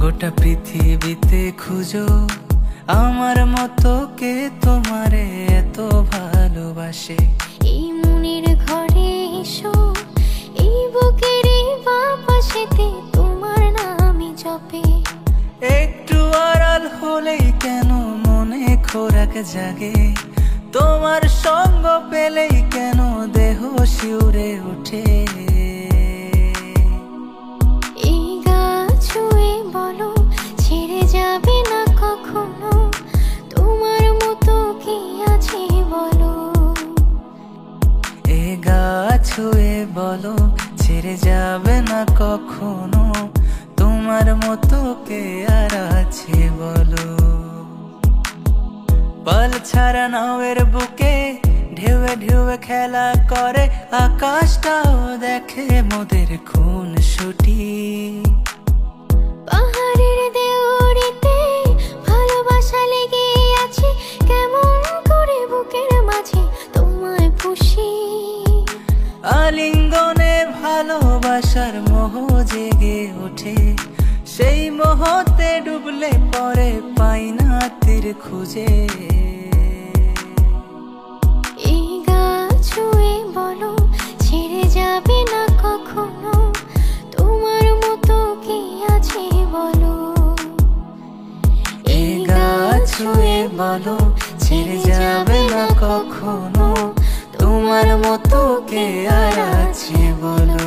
গোটা পৃথিবীতে খুঁজো আমার মতো কে তোমারে এত ভালোবাসে। এই মনের ঘরে এসো, এই বুকের বাপাশেতে তোমার নামই জপে। একটু আড়াল হলেই কেন মনে খোরাক জাগে, তোমার সঙ্গ পেলেই কেন দেহ শিউরে ওঠে। এই গা ছুঁয়ে বলো ছেড়ে যাবে না কখনো, তোমার মতো কি আছে বলো। এ গা ছুঁয়ে বলো ছেড়ে যাবে না কখনো, তোমার মতো কে আর আছে বলো। পাল ছাড়া নাওয়ের বুকে ঢেউয়ে ঢেউয়ে খেলা করে, আকাশটাও দেখে মোদের খুন ছুটি। পাহাড়ের দেওয়ারিতে ভালোবাসা লেগে আছে, কেমন করে বুকের মাঝে তোমায় পুষি। আলিঙ্গনে ভালোবাসার মোহ জেগে ওঠে, সেই মোহতে ডুবলে পরে পাই না তীর খুঁজে। এই গা ছুঁয়ে বলো ছেড়ে যাবে না কখনো, তোমার মতো কি আছে বলো। এই গা ছুঁয়ে বলো ছেড়ে যাবে না কখনো, তোমার মতো কে আর আছে বলো।